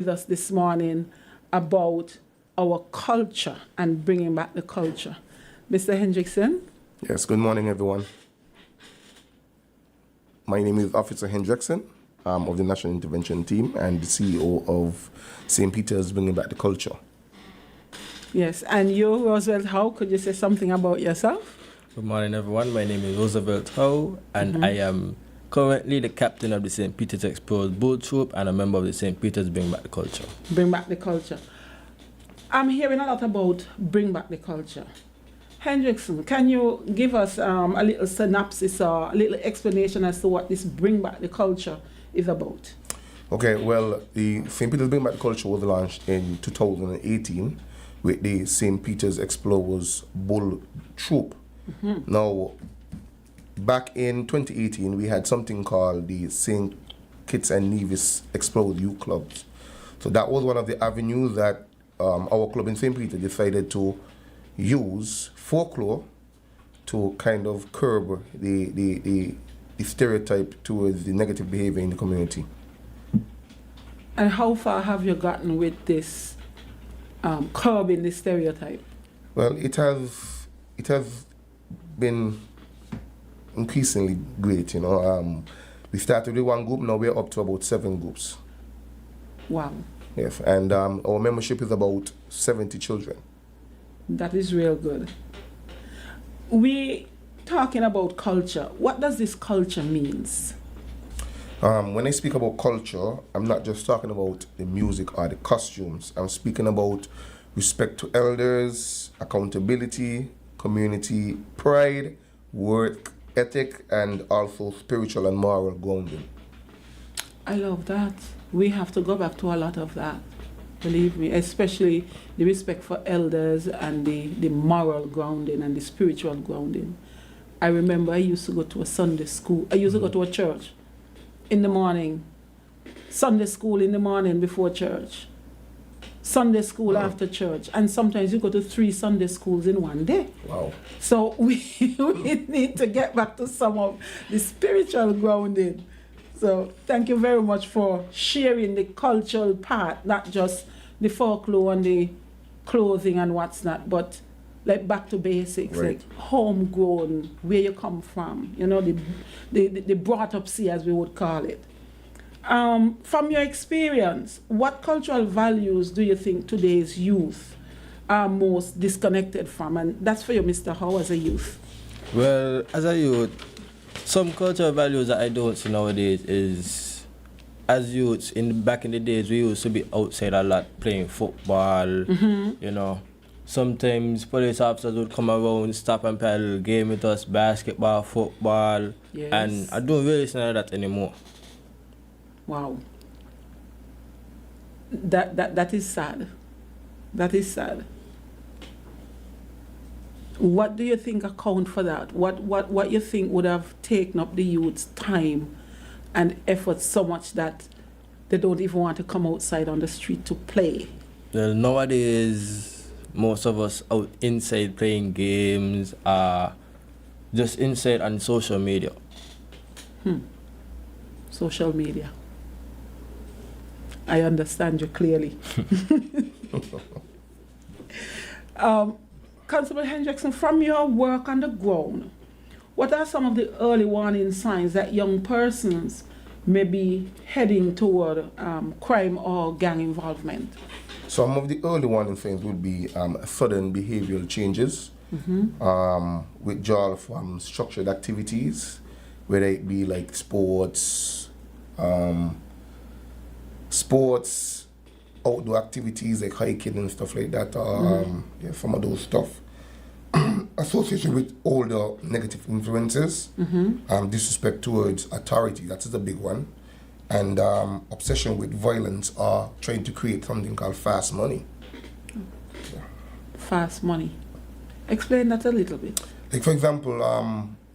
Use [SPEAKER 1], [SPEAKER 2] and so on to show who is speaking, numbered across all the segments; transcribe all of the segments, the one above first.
[SPEAKER 1] with us this morning about our culture and bringing back the culture. Mr. Hendrickson?
[SPEAKER 2] Yes, good morning, everyone. My name is Officer Hendrickson of the National Intervention Team and the CEO of St. Peter's Bringing Back the Culture.
[SPEAKER 1] Yes, and you, Roosevelt Howe, could you say something about yourself?
[SPEAKER 3] Good morning, everyone. My name is Roosevelt Howe, and I am currently the captain of the St. Peter's Explorers Boat Troop and a member of the St. Peter's Bring Back the Culture.
[SPEAKER 1] Bring back the culture. I'm hearing a lot about bring back the culture. Hendrickson, can you give us a little synopsis or a little explanation as to what this bring back the culture is about?
[SPEAKER 2] Okay, well, the St. Peter's Bring Back the Culture was launched in 2018 with the St. Peter's Explorers Bull Troop. Now, back in 2018, we had something called the St. Kitts and Nevis Explorers Youth Clubs. So that was one of the avenues that our club in St. Peter decided to use folklore to kind of curb the stereotype towards the negative behavior in the community.
[SPEAKER 1] And how far have you gotten with this curbing the stereotype?
[SPEAKER 2] Well, it has been increasingly great, you know. We started with one group, now we're up to about 7 groups.
[SPEAKER 1] Wow.
[SPEAKER 2] Yes, and our membership is about 70 children.
[SPEAKER 1] That is real good. We talking about culture. What does this culture means?
[SPEAKER 2] When I speak about culture, I'm not just talking about the music or the costumes. I'm speaking about respect to elders, accountability, community pride, work ethic, and also spiritual and moral grounding.
[SPEAKER 1] I love that. We have to go back to a lot of that, believe me, especially the respect for elders and the moral grounding and the spiritual grounding. I remember I used to go to a Sunday school. I used to go to a church in the morning, Sunday school in the morning before church, Sunday school after church, and sometimes you go to 3 Sunday schools in one day.
[SPEAKER 2] Wow.
[SPEAKER 1] So we need to get back to some of the spiritual grounding. So thank you very much for sharing the cultural part, not just the folklore and the clothing and what's not, but like back to basics,
[SPEAKER 2] right.
[SPEAKER 1] Like homegrown, where you come from, you know, the brought up see, as we would call it. From your experience, what cultural values do you think today's youth are most disconnected from? And that's for you, Mr. Howe, as a youth.
[SPEAKER 3] Well, as a youth, some cultural values that I don't see nowadays is, as youths, back in the days, we used to be outside a lot playing football, you know. Sometimes police officers would come around, stop and play a little game with us, basketball, football,
[SPEAKER 1] Yes.
[SPEAKER 3] and I don't really see none of that anymore.
[SPEAKER 1] Wow. That is sad. That is sad. What do you think account for that? What you think would have taken up the youth's time and effort so much that they don't even want to come outside on the street to play?
[SPEAKER 3] Well, nowadays, most of us out inside playing games, just inside on social media.
[SPEAKER 1] Social media. I understand you clearly. Constable Hendrickson, from your work on the ground, what are some of the early warning signs that young persons may be heading toward crime or gang involvement?
[SPEAKER 2] Some of the early warning signs would be sudden behavioral changes, withdrawal from structured activities, whether it be like sports, outdoor activities like hiking and stuff like that, yeah, some of those stuff. Association with older negative influences, disrespect towards authority, that is a big one, and obsession with violence or trying to create something called fast money. Yeah.
[SPEAKER 1] Fast money. Explain that a little bit.
[SPEAKER 2] Like for example,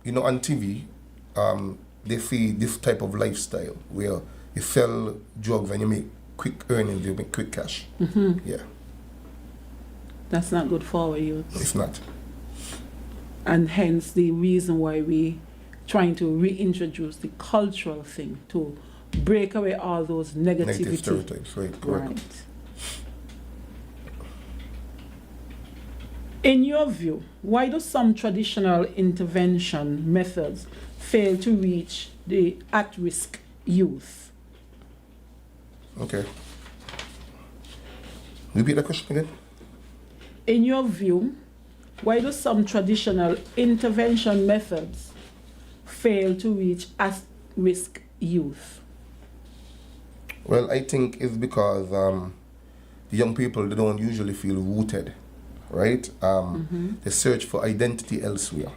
[SPEAKER 2] you know, on TV, they see this type of lifestyle where you sell drugs and you make quick earnings, you make quick cash. Yeah.
[SPEAKER 1] That's not good for our youth.
[SPEAKER 2] It's not.
[SPEAKER 1] And hence the reason why we trying to reintroduce the cultural thing to break away all those
[SPEAKER 2] Negative
[SPEAKER 1] negativity.
[SPEAKER 2] stereotypes, right? Correct.
[SPEAKER 1] Right. In your view, why do some traditional intervention methods fail to reach the at-risk youth?
[SPEAKER 2] Okay. Repeat the question again.
[SPEAKER 1] In your view, why do some traditional intervention methods fail to reach at-risk youth?
[SPEAKER 2] Well, I think it's because the young people, they don't usually feel rooted, right? They search for identity elsewhere.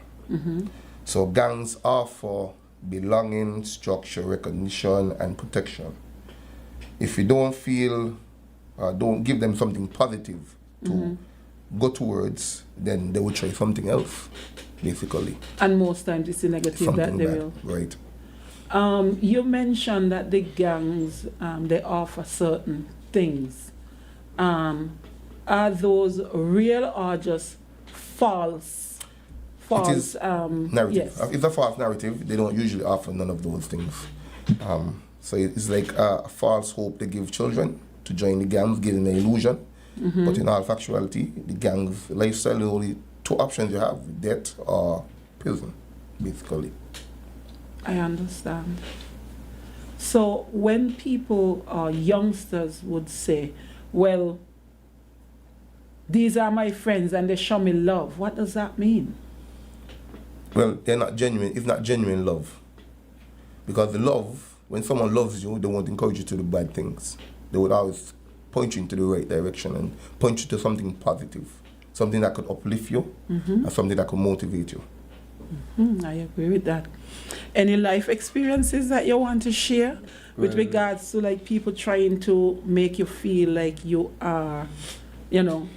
[SPEAKER 2] So gangs offer belonging, structure, recognition, and protection. If you don't feel, don't give them something positive to go towards, then they will try something else, basically.
[SPEAKER 1] And most times it's the negative that
[SPEAKER 2] Something
[SPEAKER 1] they
[SPEAKER 2] bad,
[SPEAKER 1] will.
[SPEAKER 2] right?
[SPEAKER 1] You mentioned that the gangs, they offer certain things. Are those real or just false?
[SPEAKER 2] It is narrative.
[SPEAKER 1] Yes.
[SPEAKER 2] It's a false narrative. They don't usually offer none of those things. So it's like a false hope they give children to join the gangs, giving the illusion. But in all factuality, the gangs lifestyle, the only two options you have: death or prison, basically.
[SPEAKER 1] I understand. So when people or youngsters would say, well, these are my friends and they show me love, what does that mean?
[SPEAKER 2] Well, they're not genuine. It's not genuine love. Because the love, when someone loves you, they won't encourage you to do bad things. They would always point you into the right direction and point you to something positive, something that could uplift you, and something that could motivate you.
[SPEAKER 1] I agree with that. Any life experiences that you want to share with
[SPEAKER 3] Well,
[SPEAKER 1] regards to like people trying to make you feel like you are, you know,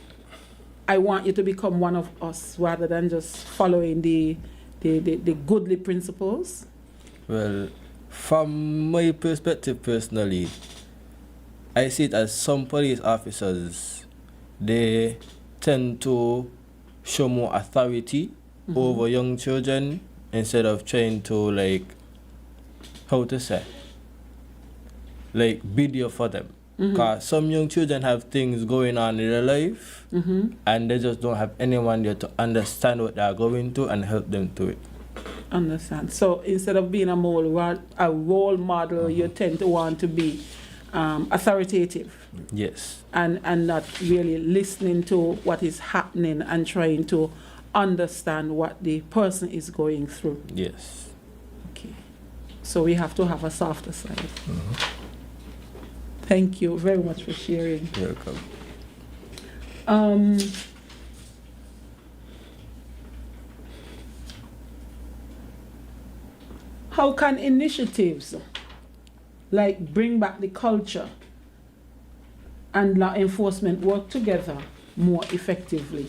[SPEAKER 1] I want you to become one of us rather than just following the goodly principles?
[SPEAKER 3] Well, from my perspective personally, I see it as some police officers, they tend to show more authority over young children instead of trying to, like, how to say, like, be there for them. Because some young children have things going on in their life and they just don't have anyone there to understand what they're going through and help them through it.
[SPEAKER 1] Understand. So instead of being a role model, you tend to want to be authoritative
[SPEAKER 3] Yes.
[SPEAKER 1] and not really listening to what is happening and trying to understand what the person is going through.
[SPEAKER 3] Yes.
[SPEAKER 1] Okay. So we have to have a softer side. Thank you very much for sharing.
[SPEAKER 3] You're welcome.
[SPEAKER 1] How can initiatives like Bring Back the Culture and law enforcement work together more effectively?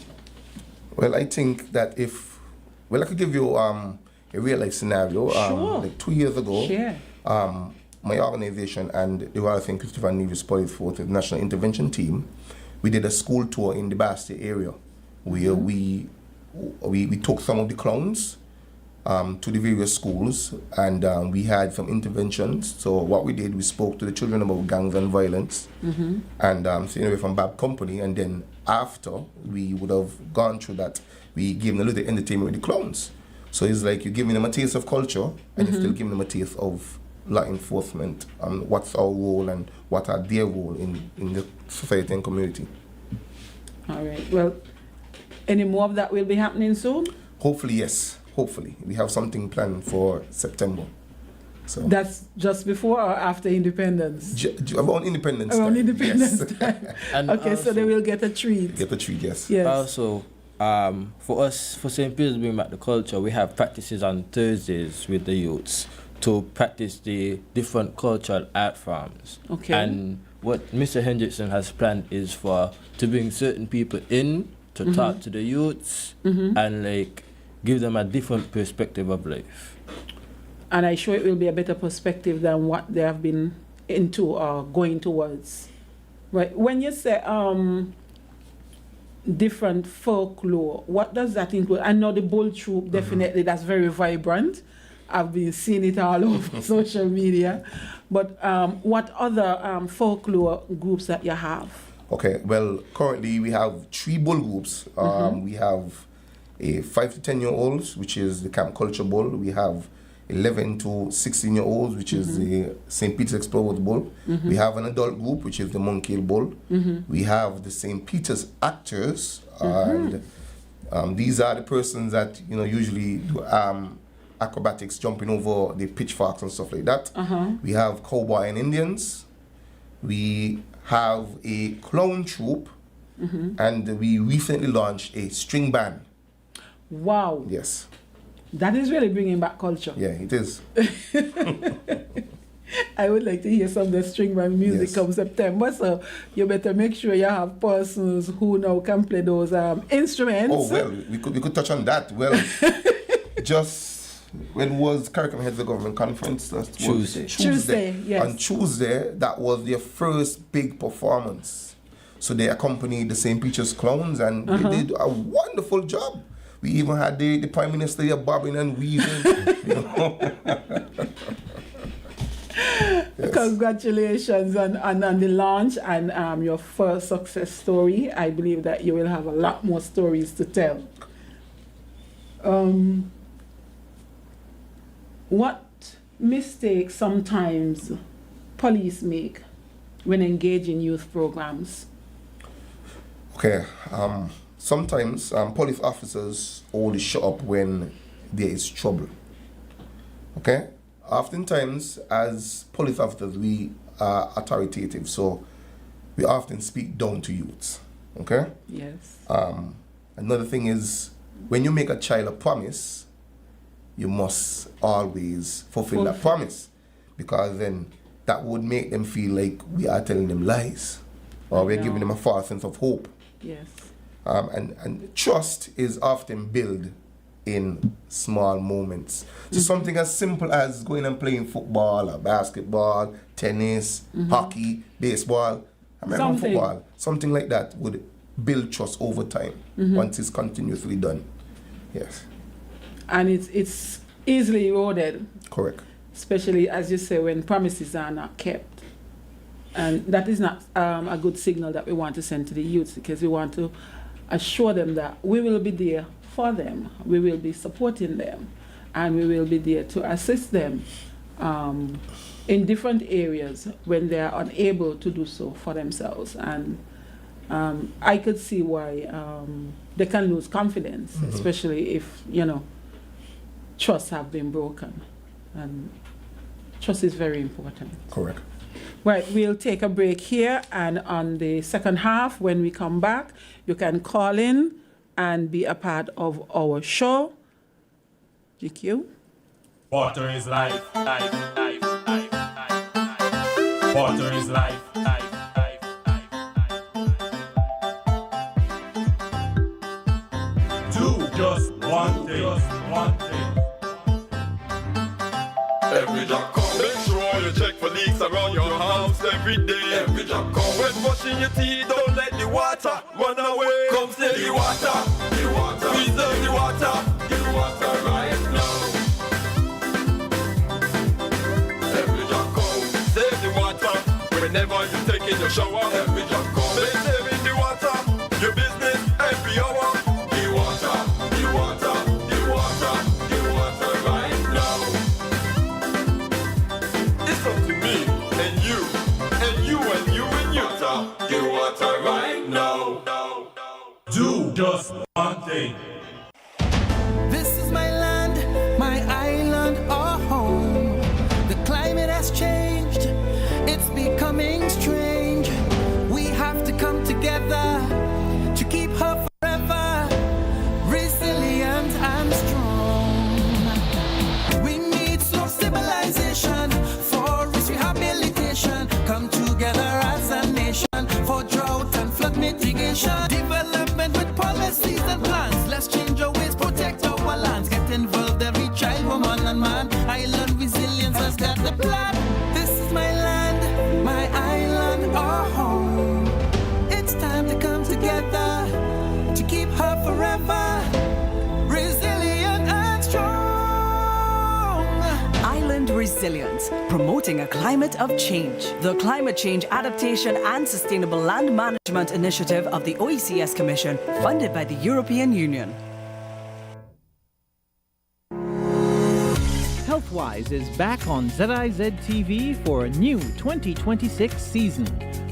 [SPEAKER 2] Well, I think that I could give you a real life scenario.
[SPEAKER 1] Sure.
[SPEAKER 2] Like 2 years ago,
[SPEAKER 1] Share.
[SPEAKER 2] my organization and the Royal St. Christopher Nevis Police Forces National Intervention Team, we did a school tour in the Basti area where we took some of the clowns to the various schools and we had some interventions. So what we did, we spoke to the children about gangs and violence and staying away from bad company, and then after we would have gone through that, we gave them a little entertainment with the clowns. So it's like you're giving them a taste of culture and you're still giving them a taste of law enforcement and what's our role and what are their role in the society and community.
[SPEAKER 1] All right. Well, any more of that will be happening soon?
[SPEAKER 2] Hopefully, yes. Hopefully. We have something planned for September. So
[SPEAKER 1] That's just before or after independence?
[SPEAKER 2] around Independence
[SPEAKER 1] Around
[SPEAKER 2] Day.
[SPEAKER 1] Independence
[SPEAKER 2] Yes.
[SPEAKER 1] Day.
[SPEAKER 3] And
[SPEAKER 1] Okay, so they
[SPEAKER 3] also-
[SPEAKER 1] will get a treat.
[SPEAKER 2] Get the treat, yes.
[SPEAKER 1] Yes.
[SPEAKER 3] Also, for us, for St. Peter's Bring Back the Culture, we have practices on Thursdays with the youths to practice the different cultural art forms.
[SPEAKER 1] Okay.
[SPEAKER 3] And what Mr. Hendrickson has planned is to bring certain people in to talk to the youths and like give them a different perspective of life.
[SPEAKER 1] And I'm sure it will be a better perspective than what they have been into or going towards. Right. When you say different folklore, what does that include? I know the bull troop, definitely, that's very vibrant. I've been seeing it all over social media. But what other folklore groups that you have?
[SPEAKER 2] Okay, well, currently we have 3 bull groups. We have a 5 to 10-year-olds, which is the Camp Culture Bull. We have 11 to 16-year-olds, which is the St. Peter's Explorers Bull. We have an adult group, which is the Monkey Hill Bull. We have the St. Peter's Actors, and these are the persons that usually do acrobatics, jumping over the pitchforks and stuff like that. We have Cowboy and Indians. We have a clown troupe, and we recently launched a string band.
[SPEAKER 1] Wow.
[SPEAKER 2] Yes.
[SPEAKER 1] That is really bringing back culture.
[SPEAKER 2] Yeah, it is.
[SPEAKER 1] I would like to hear some of the string band music
[SPEAKER 2] Yes.
[SPEAKER 1] come September, so you better make sure you have persons who now can play those instruments.
[SPEAKER 2] Oh, well, we could touch on that. Well, just when was CARICOM Heads of Government Conference? That was
[SPEAKER 1] Tuesday, yes.
[SPEAKER 2] On Tuesday, that was their first big performance. So they accompanied the St. Peter's Clowns, and they did a wonderful job. We even had the Prime Minister here bobbing and weaving. Yes.
[SPEAKER 1] Congratulations on the launch and your first success story. I believe that you will have a lot more stories to tell. What mistakes sometimes police make when engaging youth programs?
[SPEAKER 2] Okay, sometimes police officers only show up when there is trouble. Okay? Oftentimes, as police officers, we are authoritative, so we often speak down to youths. Okay?
[SPEAKER 1] Yes.
[SPEAKER 2] Another thing is, when you make a child a promise, you must always fulfill that promise, because then that would make them feel like we are telling them lies, or we're giving them a false sense of hope.
[SPEAKER 1] Yes.
[SPEAKER 2] And trust is often built in small moments. So something as simple as going and playing football or basketball, tennis, hockey, baseball, American football, something like that would build trust over time once it's continuously done. Yes.
[SPEAKER 1] And it's easily eroded.
[SPEAKER 2] Correct.
[SPEAKER 1] Especially, as you say, when promises are not kept. And that is not a good signal that we want to send to the youths, because we want to assure them that we will be there for them, we will be supporting them, and we will be there to assist them in different areas when they are unable to do so for themselves. And I could see why they can lose confidence, especially if, trusts have been broken. And trust is very important.
[SPEAKER 2] Correct.
[SPEAKER 1] Right, we'll take a break here, and on the second half, when we come back, you can call in and be a part of our show. GQ.
[SPEAKER 4] Water is life, life, life, life, life, life. Water is life, life, life, life, life. Do just one thing,
[SPEAKER 5] Every job come. Make sure you check for leaks around your house every day. Every job come. When brushing your teeth, don't let the water run away. Come save the water, preserve the water, right now. Every job come. Save the water whenever you take in your shower. Every job come. Make saving the water your business every hour. The water, the water, the water, the water right now. It's up to me and you and you and you and you. The water right now.
[SPEAKER 4] do just one thing.
[SPEAKER 6] This is my land, my island, our home. The climate has changed, it's becoming strange. We have to come together to keep her forever resilient and strong. We need slow stabilization, forest rehabilitation. Come together as a nation for drought and flood mitigation. Development with policies and plans. Let's change our ways, protect our lands. Get involved, every child, woman and man. Island resilience has got the plan. This is my land, my island, our home. It's time to come together to keep her forever resilient and strong.
[SPEAKER 7] resilience, promoting a climate of change. The Climate Change Adaptation and Sustainable Land Management Initiative of the OECS Commission, funded by the European Union.
[SPEAKER 8] Healthwise is back on ZIZ TV for a new 2026 season.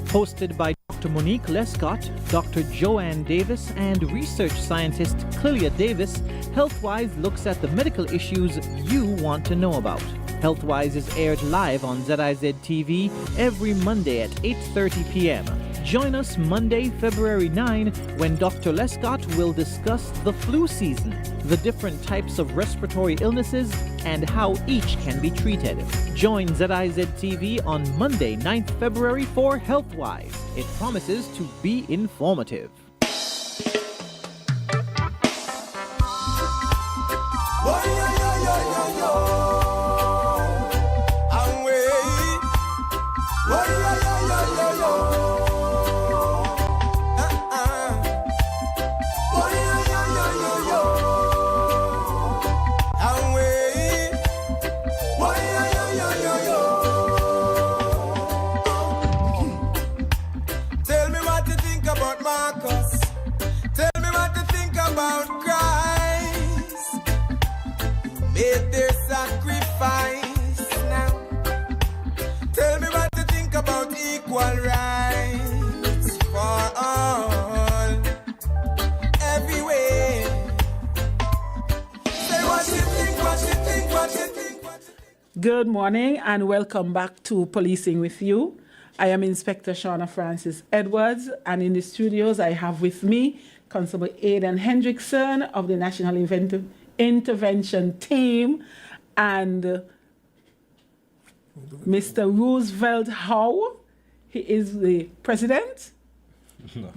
[SPEAKER 8] Hosted by Dr. Monique Lescott, Dr. Joanne Davis, and research scientist Clelia Davis, Healthwise looks at the medical issues you want to know about. Healthwise is aired live on ZIZ TV every Monday at 8:30 p.m. Join us Monday, February 9, when Dr. Lescott will discuss the flu season, the different types of respiratory illnesses, and how each can be treated. Join ZIZ TV on Monday, 9th February for Healthwise. It promises to be informative.
[SPEAKER 1] Good morning and welcome back to Policing with You. I am Inspector Shauna Francis Edwards, and in the studios I have with me Constable Aidan Hendrickson of the National Intervention Team and Mr. Roosevelt Howe. He is the president. No.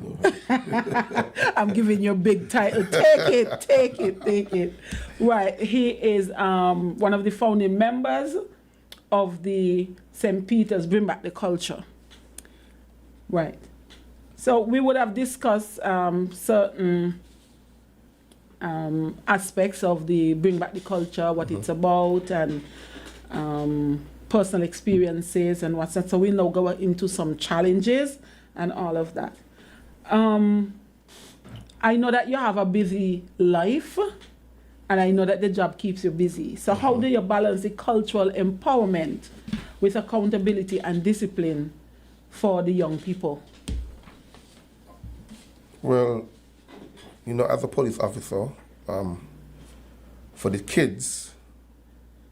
[SPEAKER 1] I'm giving you a big title. Take it. Right. He is one of the founding members of the St. Peter's Bring Back the Culture. Right. So we would have discussed certain aspects of the Bring Back the Culture, what it's about, and personal experiences and what's that. So we now go into some challenges and all of that. I know that you have a busy life, and I know that the job keeps you busy. So how do you balance the cultural empowerment with accountability and discipline for the young people?
[SPEAKER 2] Well, you know, as a police officer, for the kids,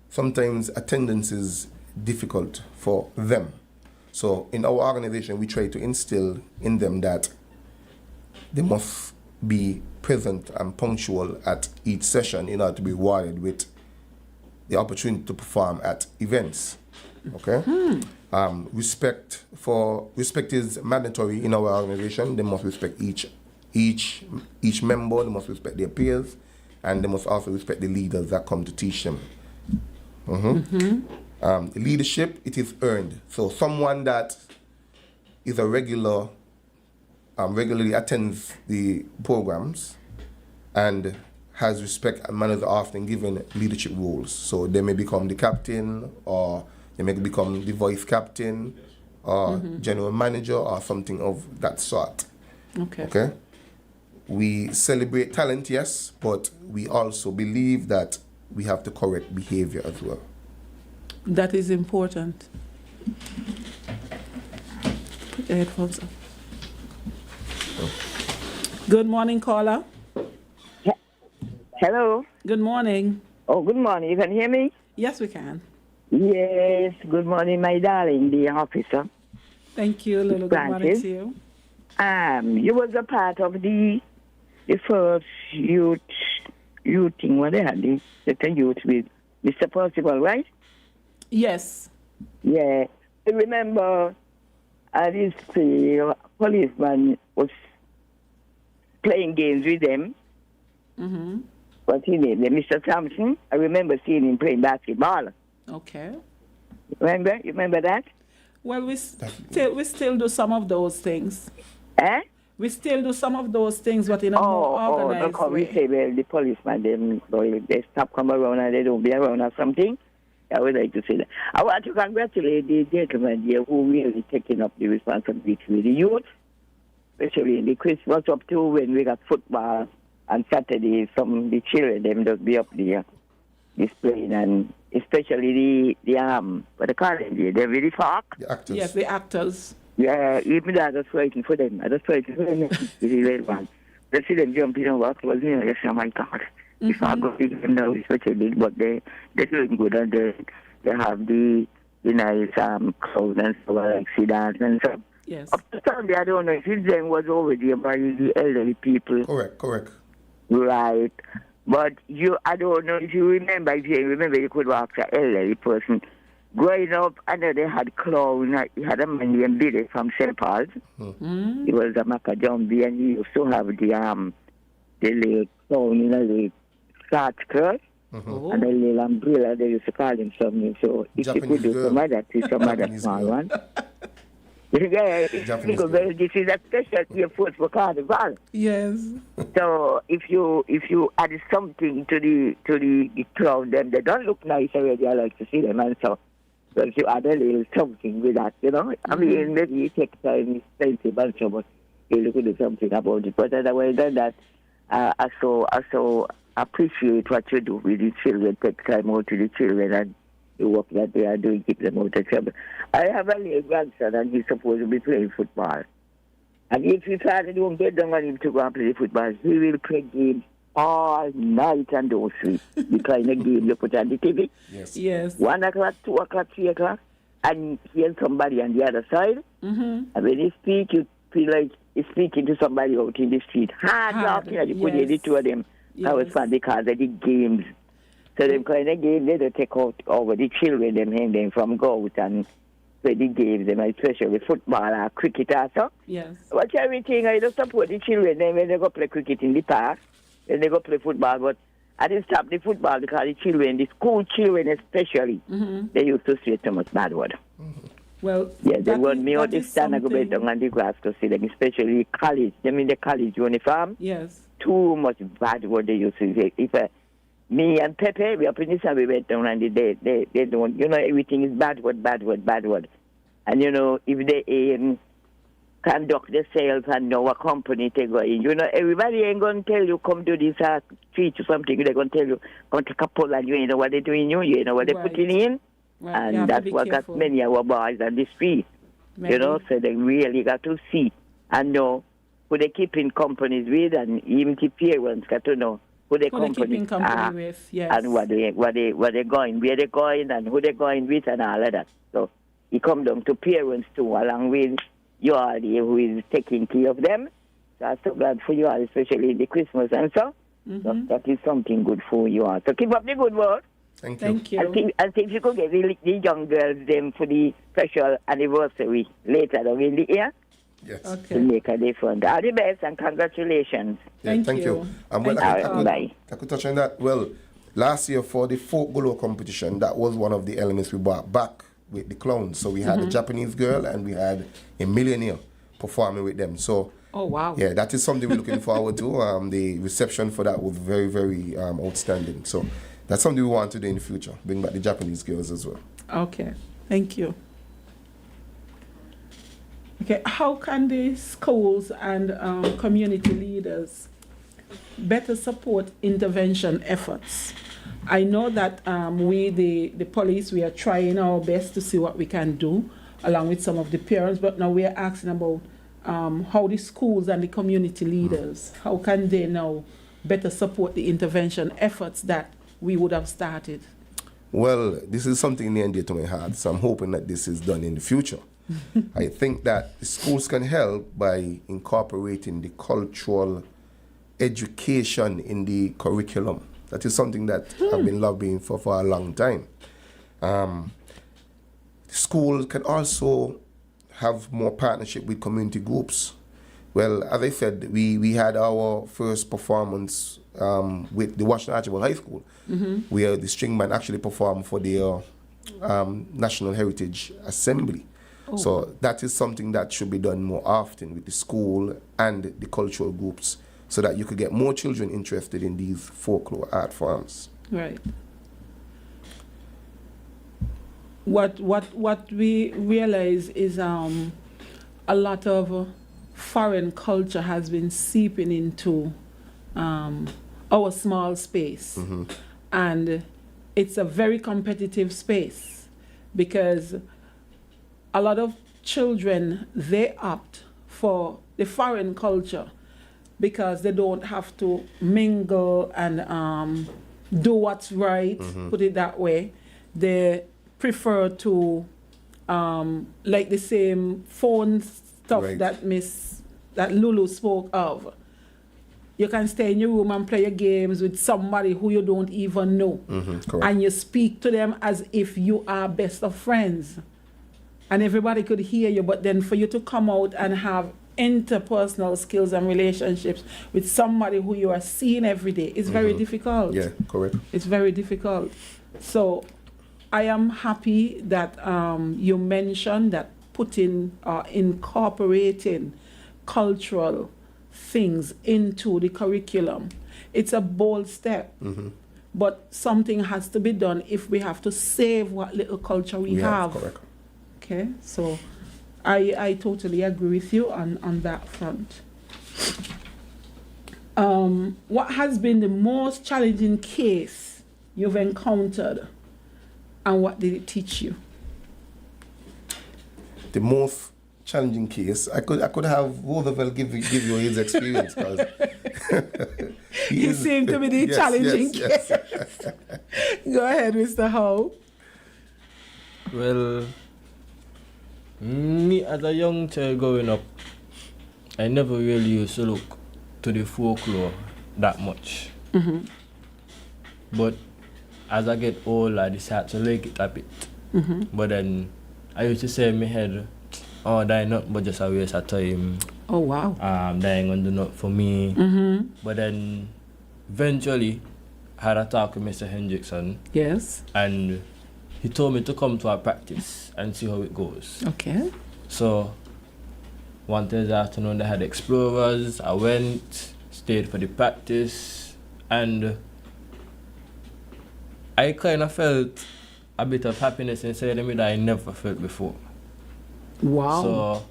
[SPEAKER 2] sometimes attendance is difficult for them. So in our organization, we try to instill in them that they must be present and punctual at each session in order to be rewarded with the opportunity to perform at events. Okay? Respect is mandatory in our organization. They must respect each member, they must respect their peers, and they must also respect the leaders that come to teach them. Leadership, it is earned. So someone that is a regularly attends the programs and has respect and manners are often given leadership roles. So they may become the captain, or they may become the vice captain, or general manager, or something of that sort. Okay? We celebrate talent, yes, but we also believe that we have to correct behavior as well.
[SPEAKER 1] That is important. Put your headphones on. Good morning, caller.
[SPEAKER 9] Hello.
[SPEAKER 1] Good morning.
[SPEAKER 9] Oh, good morning. You can hear me?
[SPEAKER 1] Yes, we can.
[SPEAKER 9] Yes. Good morning, my darling, the officer.
[SPEAKER 1] Thank you, Lulu. Good morning to you.
[SPEAKER 9] You was a part of the first youth thing what they had, the youth with Mr. Percival, right?
[SPEAKER 1] Yes.
[SPEAKER 9] Yeah. I remember this policeman was playing games with them. What's his name? Mr. Thompson. I remember seeing him playing basketball.
[SPEAKER 1] Okay.
[SPEAKER 9] Remember? You remember that?
[SPEAKER 1] Well, we still do some of those things.
[SPEAKER 9] Eh?
[SPEAKER 1] We still do some of those things, but in a more organized way.
[SPEAKER 9] We say, well, the policeman, they stop come around and they don't be around or something. I would like to say that. I want to congratulate the gentleman here who really taking up the responsibility with the youth, especially in the Christmas up to when we got football on Saturday. Some of the children, them just be up there displaying, and especially what they call them, they're really far.
[SPEAKER 2] The actors.
[SPEAKER 1] Yes, the actors.
[SPEAKER 9] Yeah, even that, I was waiting for them. I just waiting for them. It's really one. They see them jumping over, I was here, I say, oh my God. If I go to them now, especially, but they're doing good, and they have the nice clothes and stuff like sedans and stuff.
[SPEAKER 1] Yes.
[SPEAKER 9] Up to Sunday, I don't know if his name was over there by the elderly people.
[SPEAKER 2] Correct.
[SPEAKER 9] Right. But I don't know if you remember, you could walk to an elderly person. Growing up, I know they had clown. He had a man named Billy from St. Paul's. He was a Macadambi, and he used to have the little clown in a little short skirt and a little umbrella. They used to call him something. So if you could do some of that, some other small one. Yeah, because this is a special food for carnival.
[SPEAKER 1] Yes.
[SPEAKER 9] So if you add something to the clown, them they don't look nice already. I like to see them, and so if you add a little something with that, you know. I mean, maybe you take time, expensive, and so, but you look at do something about it. But otherwise than that, I so appreciate what you do with the children. Take time out to the children and the work that they are doing, keep them out of trouble. I have a little grandson, and he's supposed to be playing football. And if his father don't get down on him to go and play football, he will play games all night and don't sleep. The kind of game you put on the TV.
[SPEAKER 1] Yes.
[SPEAKER 9] 1 o'clock, 2 o'clock, 3 o'clock, and hear somebody on the other side. And when he speak, you feel like he's speaking to somebody out in the street. Hard laughing, and you put the two of them. That was fun because of the games. So them kind of games, they don't take out over the children, them hand them from go out and play the games, them, especially football or cricket also.
[SPEAKER 1] Yes.
[SPEAKER 9] Watch everything, I don't support the children, then when they go play cricket in the park, then they go play football, but I didn't stop the football because the children, the school children especially, they used to say too much bad word.
[SPEAKER 1] Well,
[SPEAKER 9] yeah, they want me out this time, I go back down on the grass to see them, especially college, them in the college uniform.
[SPEAKER 1] Yes.
[SPEAKER 9] Too much bad word they used to say. If me and Pepe, we up in this and we went down and they don't, you know, everything is bad word. And, you know, if they conduct themselves and know a company they go in, you know, everybody ain't going to tell you, come do this, treat you something, they're going to tell you, come take a pull and you ain't know what they're doing, you know what they're putting in.
[SPEAKER 1] Right.
[SPEAKER 9] And that's what got many of our boys on the street, you know, so they really got to see and know who they keep in companies with, and even the parents got to know who they company
[SPEAKER 1] with, yes.
[SPEAKER 9] And where they're going, where they're going, and who they're going with, and all of that. So it comes down to parents too, along with you all who is taking care of them. So I'm so glad for you all, especially in the Christmas and so. So that is something good for you all. So keep up the good work.
[SPEAKER 2] Thank you.
[SPEAKER 9] I think you could get the young girls them for the special anniversary later on in the year.
[SPEAKER 2] Yes.
[SPEAKER 9] To make a difference. All the best and congratulations.
[SPEAKER 2] Yeah, thank you. I could touch on that. Well, last year for the folk golo competition, that was one of the elements we brought back with the clowns. So we had a Japanese girl and we had a millionaire performing with them. So
[SPEAKER 1] oh wow.
[SPEAKER 2] Yeah, that is something we're looking forward to. The reception for that was very, very outstanding. So that's something we want to do in the future. Bring back the Japanese girls as well.
[SPEAKER 1] Okay. Thank you. Okay, how can the schools and community leaders better support intervention efforts? I know that we, the police, we are trying our best to see what we can do along with some of the parents, but now we are asking about how the schools and the community leaders, how can they now better support the intervention efforts that we would have started?
[SPEAKER 2] Well, this is something near and dear to my heart, so I'm hoping that this is done in the future. I think that the schools can help by incorporating the cultural education in the curriculum. That is something that I've been lobbying for a long time. Schools can also have more partnership with community groups. Well, as I said, we had our first performance with the Washington Archibald High School, where the string band actually performed for their National Heritage Assembly. Oh. So that is something that should be done more often with the school and the cultural groups, so that you could get more children interested in these folklore art forms.
[SPEAKER 1] Right. what we realize is a lot of foreign culture has been seeping into our small space, and it's a very competitive space because a lot of children, they opt for the foreign culture because they don't have to mingle and do what's right, put it that way. They prefer to like the same phone stuff
[SPEAKER 2] Right.
[SPEAKER 1] that Lulu spoke of. You can stay in your room and play your games with somebody who you don't even know.
[SPEAKER 2] Correct.
[SPEAKER 1] And you speak to them as if you are best of friends. And everybody could hear you, but then for you to come out and have interpersonal skills and relationships with somebody who you are seeing every day is very difficult.
[SPEAKER 2] Yeah, correct.
[SPEAKER 1] It's very difficult. So I am happy that you mentioned that putting, incorporating cultural things into the curriculum. It's a bold step, but something has to be done if we have to save what little culture we have.
[SPEAKER 2] Correct.
[SPEAKER 1] Okay, so I totally agree with you on that front. What has been the most challenging case you've encountered, and what did it teach you?
[SPEAKER 2] The most challenging case, I could have Roosevelt give you his experience because
[SPEAKER 1] He seemed to be the
[SPEAKER 2] Yes,
[SPEAKER 1] challenging
[SPEAKER 2] yes,
[SPEAKER 1] case. Go ahead, Mr. Howe.
[SPEAKER 3] Well, me as a young child growing up, I never really used to look to the folklore that much. But as I get older, I decided to like it a bit. But then I used to say in my head, oh, that ain't not but just a waste of time.
[SPEAKER 1] Oh, wow.
[SPEAKER 3] That ain't gonna do not for me. But then eventually I had a talk with Mr. Hendrickson,
[SPEAKER 1] Yes.
[SPEAKER 3] and he told me to come to our practice and see how it goes.
[SPEAKER 1] Okay.
[SPEAKER 3] So one Thursday afternoon they had explorers. I went, stayed for the practice, and I kind of felt a bit of happiness inside of me that I never felt before.
[SPEAKER 1] Wow.
[SPEAKER 3] So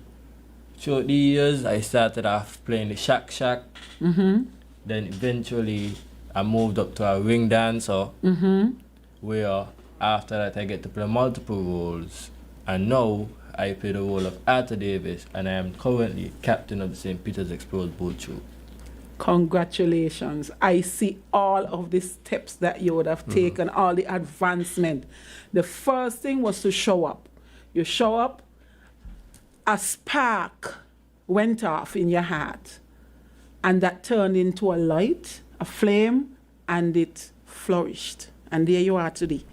[SPEAKER 3] throughout the years I started off playing the shack. Then eventually I moved up to a ring dancer, where after that I get to play multiple roles, and now I play the role of Arthur Davis, and I am currently captain of the St. Peter's Explorers Boat Troop.
[SPEAKER 1] Congratulations. I see all of the steps that you would have taken, all the advancement. The first thing was to show up. You show up, a spark went off in your heart, and that turned into a light, a flame, and it flourished. And there you are today.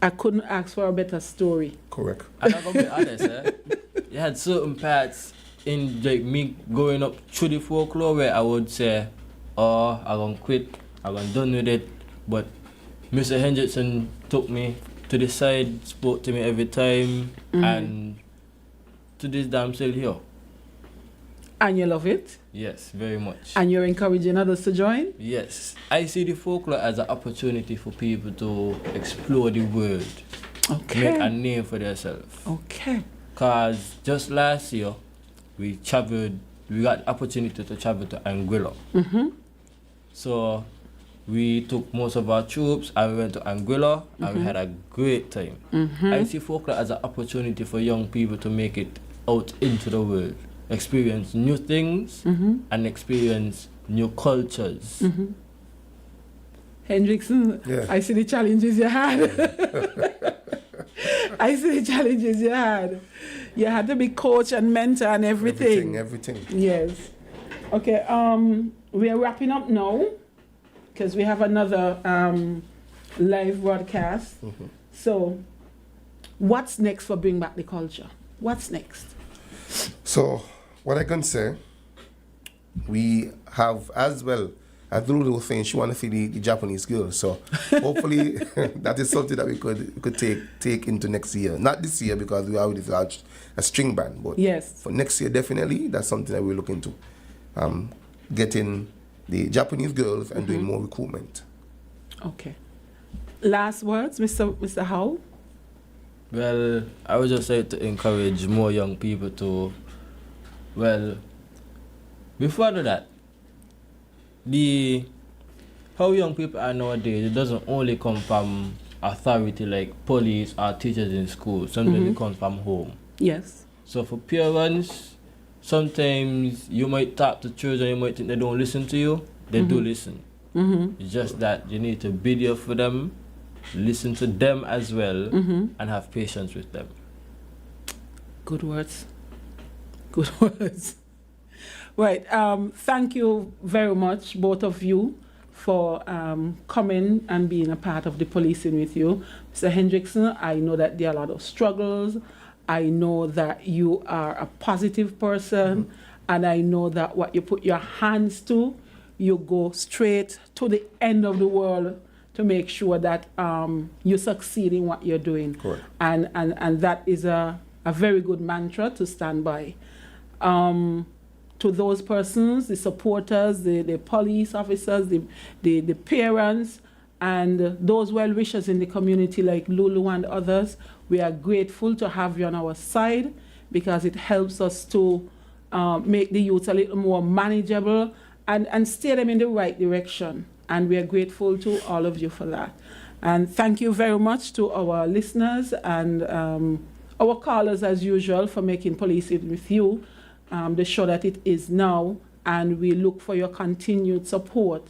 [SPEAKER 1] I couldn't ask for a better story.
[SPEAKER 2] Correct.
[SPEAKER 3] And I'm gonna be honest, you had certain parts in like me going up through the folklore where I would say, oh, I'm gonna quit, I'm gonna done with it. But Mr. Hendrickson took me to the side, spoke to me every time, and to this day I'm still here.
[SPEAKER 1] And you love it?
[SPEAKER 3] Yes, very much.
[SPEAKER 1] And you're encouraging others to join?
[SPEAKER 3] Yes, I see the folklore as an opportunity for people to explore the world,
[SPEAKER 1] Okay.
[SPEAKER 3] make a name for themselves.
[SPEAKER 1] Okay.
[SPEAKER 3] Cause just last year, we got the opportunity to travel to Anguilla. So we took most of our troops and we went to Anguilla and we had a great time. I see folklore as an opportunity for young people to make it out into the world, experience new things and experience new cultures.
[SPEAKER 1] Hendrickson,
[SPEAKER 2] Yeah.
[SPEAKER 1] I see the challenges you had. I see the challenges you had. You had to be coach and mentor and everything.
[SPEAKER 2] Everything.
[SPEAKER 1] Yes. Okay, we are wrapping up now because we have another live broadcast. So, what's next for Bring Back the Culture? What's next?
[SPEAKER 2] So, what I can say, we have as well, as Lulu was saying, she want to see the Japanese girl. So, hopefully, that is something that we could take into next year. Not this year because we already launched a string band, but
[SPEAKER 1] Yes.
[SPEAKER 2] for next year, definitely, that's something that we're looking to. Getting the Japanese girls and doing more recruitment.
[SPEAKER 1] Okay. Last words, Mr. Howe?
[SPEAKER 3] Well, I would just like to encourage more young people to, well, before I do that, how young people are nowadays, it doesn't only come from authority like police or teachers in school. Sometimes it comes from home.
[SPEAKER 1] Yes.
[SPEAKER 3] So for parents, sometimes you might talk to children, you might think they don't listen to you. They do listen. It's just that you need to be there for them, listen to them as well, and have patience with them.
[SPEAKER 1] Good words. Good words. Right. Thank you very much, both of you, for coming and being a part of the policing with you. Mr. Hendrickson, I know that there are a lot of struggles. I know that you are a positive person, and I know that what you put your hands to, you go straight to the end of the world to make sure that you succeed in what you're doing.
[SPEAKER 2] Correct.
[SPEAKER 1] And that is a very good mantra to stand by. To those persons, the supporters, the police officers, the parents, and those well-wishers in the community like Lulu and others, we are grateful to have you on our side because it helps us to make the youth a little more manageable and steer them in the right direction. And we are grateful to all of you for that. And thank you very much to our listeners and our callers, as usual, for making Policing with You the show that it is now. And we look for your continued support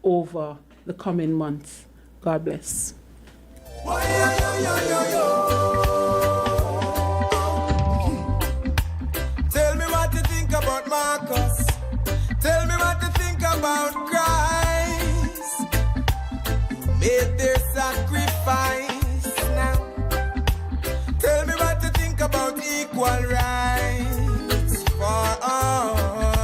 [SPEAKER 1] over the coming months. God bless.
[SPEAKER 6] Tell me what you think about Marcus. Tell me what you think about Christ. Made their sacrifice now. Tell me what you think about equal rights.